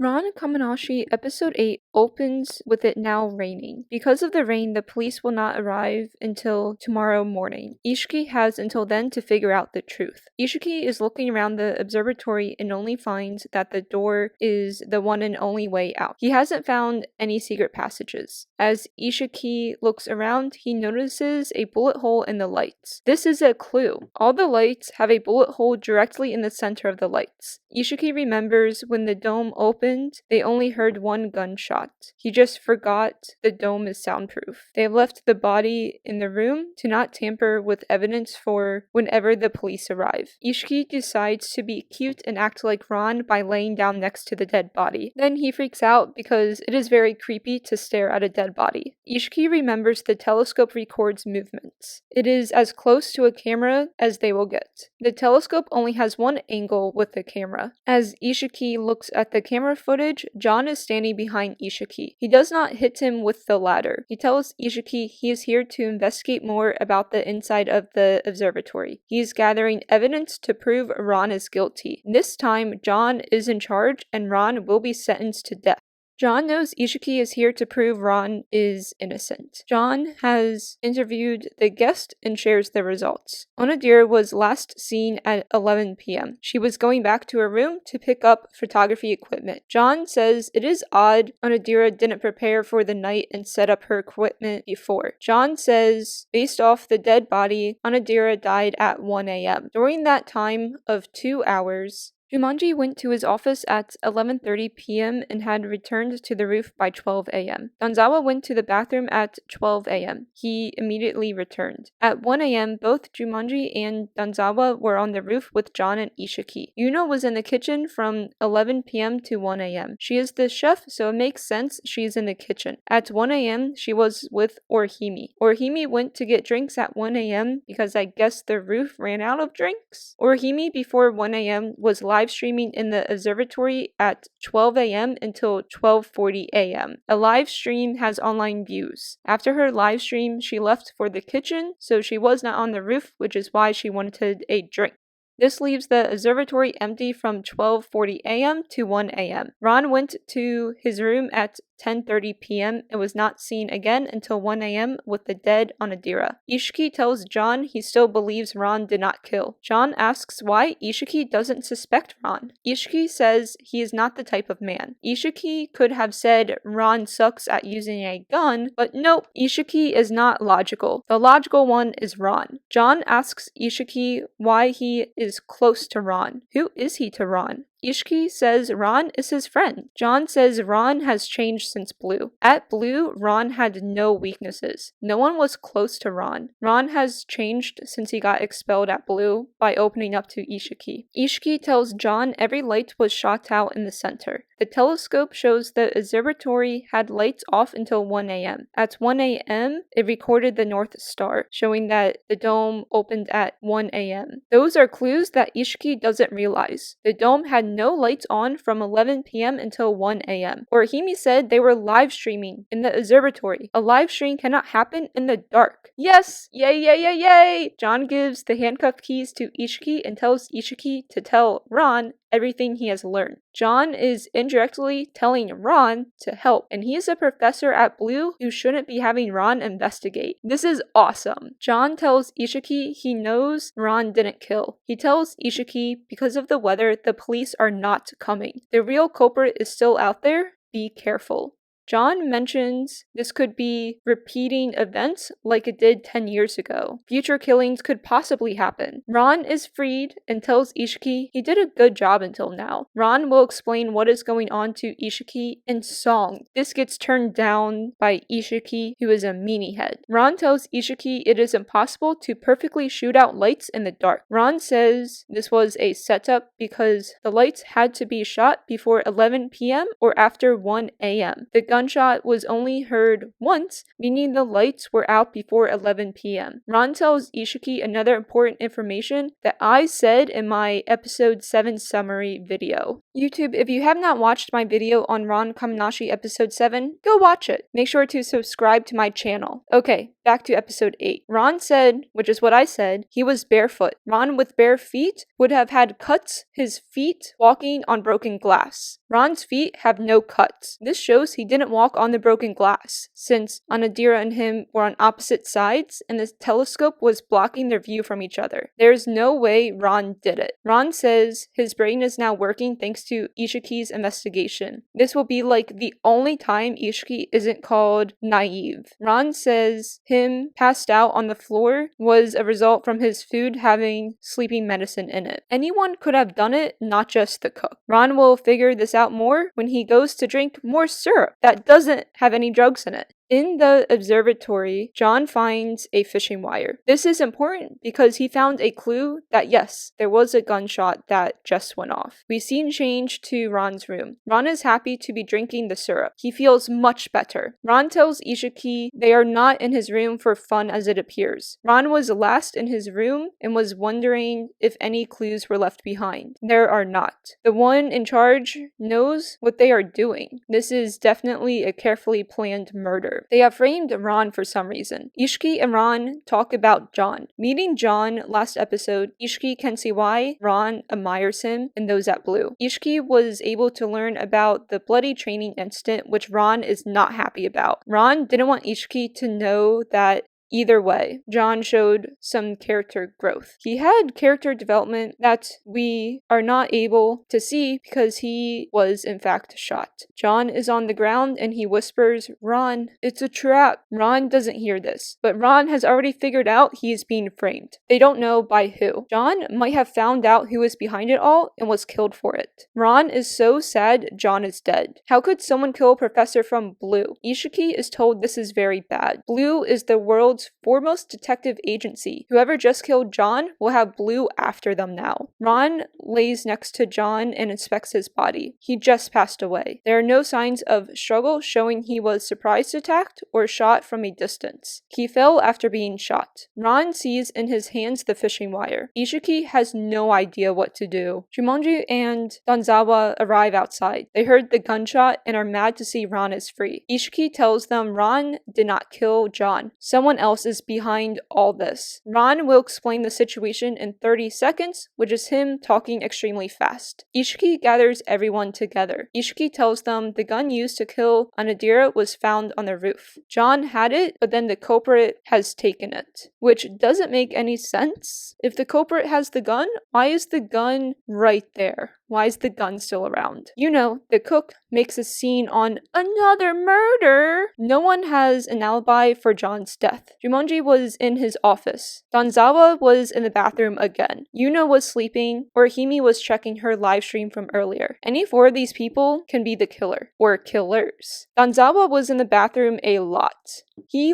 Ron Kamonohashi Episode 8 opens with it now raining. Because of the rain, the police will not arrive until tomorrow morning. Ishiki has until then to figure out the truth. Ishiki is looking around the observatory and only finds that the door is the one and only way out. He hasn't found any secret passages. As Ishiki looks around, he notices a bullet hole in the lights. This is a clue. All the lights have a bullet hole directly in the center of the lights. Ishiki remembers when the dome opened, they only heard one gunshot. He just forgot the dome is soundproof. They left the body in the room to not tamper with evidence for whenever the police arrive. Ishiki decides to be cute and act like Ron by laying down next to the dead body. Then he freaks out because it is very creepy to stare at a dead body. Ishiki remembers the telescope records movements. It is as close to a camera as they will get. The telescope only has one angle with the camera. As Ishiki looks at the camera footage, John is standing behind Ishiki. He does not hit him with the ladder. He tells Ishiki he is here to investigate more about the inside of the observatory. He is gathering evidence to prove Ron is guilty. This time, John is in charge and Ron will be sentenced to death. John knows Ishiki is here to prove Ron is innocent. John has interviewed the guest and shares the results. Onodera was last seen at 11 p.m. She was going back to her room to pick up photography equipment. John says it is odd Onodera didn't prepare for the night and set up her equipment before. John says, based off the dead body, Onodera died at 1 a.m. During that time of 2 hours, Jumanji went to his office at 11:30 p.m. and had returned to the roof by 12 a.m. Donzawa went to the bathroom at 12 a.m. He immediately returned. At 1 a.m., both Jumanji and Donzawa were on the roof with John and Ishiki. Yuno was in the kitchen from 11 p.m. to 1 a.m. She is the chef, so it makes sense she's in the kitchen. At 1 a.m., she was with Orihime. Orihime went to get drinks at 1 a.m. because I guess the roof ran out of drinks. Orihime before 1 a.m. was live streaming in the observatory at 12 a.m. until 12:40 a.m. A live stream has online views. After her live stream, she left for the kitchen, so she was not on the roof, which is why she wanted a drink. This leaves the observatory empty from 12:40 a.m. to 1 a.m. Ron went to his room at 10:30 p.m. and was not seen again until 1 a.m. with the dead Onodera. Ishiki tells John he still believes Ron did not kill. John asks why Ishiki doesn't suspect Ron. Ishiki says he is not the type of man. Ishiki could have said Ron sucks at using a gun, but nope, Ishiki is not logical. The logical one is Ron. John asks Ishiki why he is close to Ron. Who is he to Ron? Ishiki says Ron is his friend. John says Ron has changed since Blue. At Blue, Ron had no weaknesses. No one was close to Ron. Ron has changed since he got expelled at Blue by opening up to Ishiki. Ishiki tells John every light was shot out in the center. The telescope shows the observatory had lights off until 1 a.m. At 1 a.m., it recorded the North Star, showing that the dome opened at 1 a.m. Those are clues that Ishiki doesn't realize. The dome had no lights on from 11 p.m. until 1 a.m. Orihime said they were live streaming in the observatory. A live stream cannot happen in the dark. Yes! Yay, yay, yay, yay! John gives the handcuff keys to Ishiki and tells Ishiki to tell Ron everything he has learned. John is indirectly telling Ron to help, and he is a professor at Blue who shouldn't be having Ron investigate. This is awesome. John tells Ishiki he knows Ron didn't kill. He tells Ishiki because of the weather, the police are not coming. The real culprit is still out there. Be careful. John mentions this could be repeating events like it did 10 years ago. Future killings could possibly happen. Ron is freed and tells Ishiki he did a good job until now. Ron will explain what is going on to Ishiki in song. This gets turned down by Ishiki, who is a meanie head. Ron tells Ishiki it is impossible to perfectly shoot out lights in the dark. Ron says this was a setup because the lights had to be shot before 11 p.m. or after 1 a.m. The gunshot was only heard once, meaning the lights were out before 11 p.m. Ron tells Ishiki another important information that I said in my episode 7 summary video. YouTube, if you have not watched my video on Ron Kamonohashi episode 7, go watch it. Make sure to subscribe to my channel. Okay, back to episode 8. Ron said, which is what I said, he was barefoot. Ron with bare feet would have had cuts his feet walking on broken glass. Ron's feet have no cuts. This shows he didn't walk on the broken glass, since Anadira and him were on opposite sides and the telescope was blocking their view from each other. There's no way Ron did it. Ron says his brain is now working thanks to Ishiki's investigation. This will be like the only time Ishiki isn't called naive. Ron says him passed out on the floor was a result from his food having sleeping medicine in it. Anyone could have done it, not just the cook. Ron will figure this out more when he goes to drink more syrup that doesn't have any drugs in it. In the observatory, John finds a fishing wire. This is important because he found a clue that yes, there was a gunshot that just went off. We scene change to Ron's room. Ron is happy to be drinking the syrup. He feels much better. Ron tells Ishiki they are not in his room for fun as it appears. Ron was last in his room and was wondering if any clues were left behind. There are not. The one in charge knows what they are doing. This is definitely a carefully planned murder. They have framed Ron for some reason. Ishiki and Ron talk about John. Meeting John last episode, Ishiki can see why Ron admires him and those at Blue. Ishiki was able to learn about the bloody training incident, which Ron is not happy about. Ron didn't want Ishiki to know that. Either way, John showed some character growth. He had character development that we are not able to see because he was in fact shot. John is on the ground and he whispers, "Ron, it's a trap." Ron doesn't hear this, but Ron has already figured out he is being framed. They don't know by who. John might have found out who was behind it all and was killed for it. Ron is so sad John is dead. How could someone kill a professor from Blue? Ishiki is told this is very bad. Blue is the world's foremost detective agency. Whoever just killed John will have Blue after them now. Ron lays next to John and inspects his body. He just passed away. There are no signs of struggle showing he was surprise attacked or shot from a distance. He fell after being shot. Ron sees in his hands the fishing wire. Ishiki has no idea what to do. Jumonji and Danzawa arrive outside. They heard the gunshot and are mad to see Ron is free. Ishiki tells them Ron did not kill John. Someone else is behind all this. Ron will explain the situation in 30 seconds, which is him talking extremely fast. Ishiki gathers everyone together. Ishiki tells them the gun used to kill Anadira was found on the roof. John had it, but then the culprit has taken it, which doesn't make any sense. If the culprit has the gun, why is the gun right there? Why is the gun still around? You know, the cook makes a scene on another murder. No one has an alibi for John's death. Jumonji was in his office. Danzawa was in the bathroom again. Yuno was sleeping. Orihime was checking her live stream from earlier. Any four of these people can be the killer, or killers. Danzawa was in the bathroom a lot. He,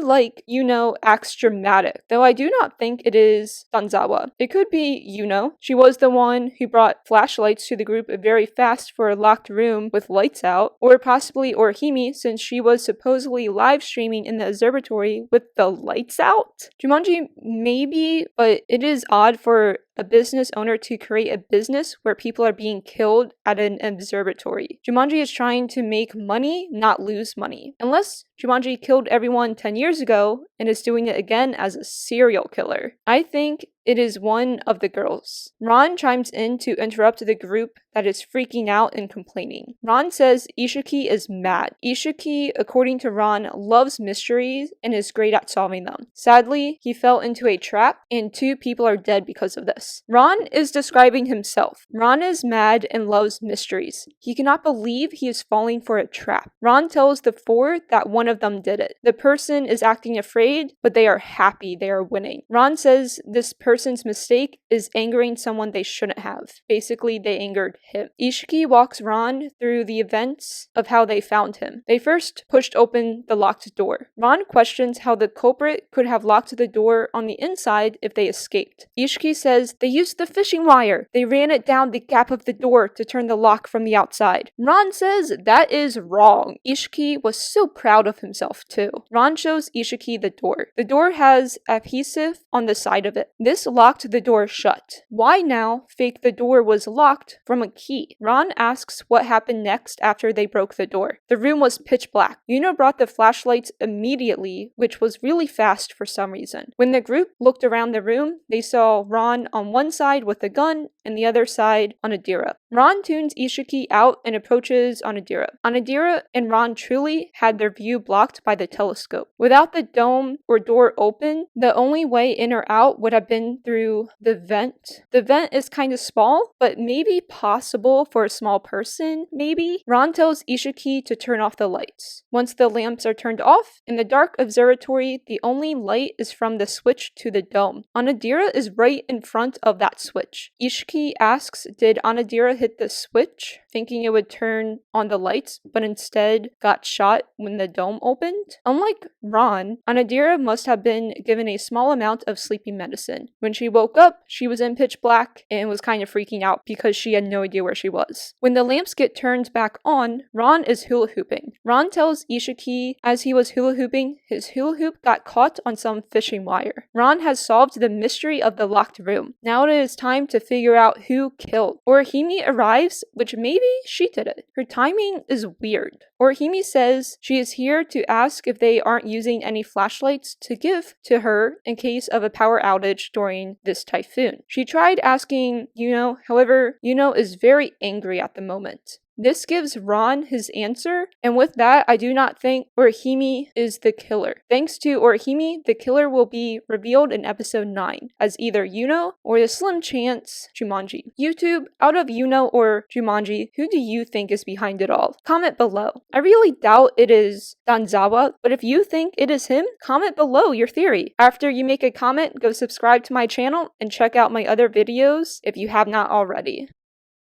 acts dramatic, though I do not think it is Danzawa. It could be Yuno. She was the one who brought flashlights to the group very fast for a locked room with lights out, or possibly Orihime, since she was supposedly live streaming in the observatory with the lights out. Jumonji, maybe, but it is odd for a business owner to create a business where people are being killed at an observatory. Jumonji is trying to make money, not lose money. Unless Jumonji killed everyone 10 years ago and is doing it again as a serial killer. I think it is one of the girls. Ron chimes in to interrupt the group that is freaking out and complaining. Ron says Ishiki is mad. Ishiki, according to Ron, loves mysteries and is great at solving them. Sadly, he fell into a trap and 2 people are dead because of this. Ron is describing himself. Ron is mad and loves mysteries. He cannot believe he is falling for a trap. Ron tells the 4 that one of them did it. The person is acting afraid, but they are happy they are winning. Ron says this person's mistake is angering someone they shouldn't have. Basically, they angered him. Ishiki walks Ron through the events of how they found him. They first pushed open the locked door. Ron questions how the culprit could have locked the door on the inside if they escaped. Ishiki says they used the fishing wire. They ran it down the gap of the door to turn the lock from the outside. Ron says that is wrong. Ishiki was so proud of himself too. Ron shows Ishiki the door. The door has adhesive on the side of it. This This locked the door shut. Why now fake the door was locked from a key? Ron asks what happened next after they broke the door. The room was pitch black. Yuno brought the flashlights immediately, which was really fast for some reason. When the group looked around the room, they saw Ron on one side with a gun and the other side Onodera. Ron tunes Isshiki out and approaches Onodera. Onodera and Ron truly had their view blocked by the telescope. Without the dome or door open, the only way in or out would have been through the vent. The vent is kind of small, but maybe possible for a small person, maybe? Ron tells Isshiki to turn off the lights. Once the lamps are turned off, in the dark observatory, the only light is from the switch to the dome. Onodera is right in front of that switch. Isshiki asks, did Onodera hit the switch, thinking it would turn on the lights, but instead got shot when the dome opened? Unlike Ron, Onodera must have been given a small amount of sleeping medicine. When she woke up, she was in pitch black and was kind of freaking out because she had no idea where she was. When the lamps get turned back on, Ron is hula hooping. Ron tells Isshiki as he was hula hooping, his hula hoop got caught on some fishing wire. Ron has solved the mystery of the locked room. Now it is time to figure out who killed. Orihime arrives, which maybe she did it. Her timing is weird. Orihime says she is here to ask if they aren't using any flashlights to give to her in case of a power outage during this typhoon. She tried asking Yuno, however, Yuno is very angry at the moment. This gives Ron his answer, and with that, I do not think Orihime is the killer. Thanks to Orihime, the killer will be revealed in episode 9 as either Yuno or the slim chance Jumanji. YouTube, out of Yuno or Jumanji, who do you think is behind it all? Comment below. I really doubt it is Danzawa, but if you think it is him, comment below your theory. After you make a comment, go subscribe to my channel and check out my other videos if you have not already.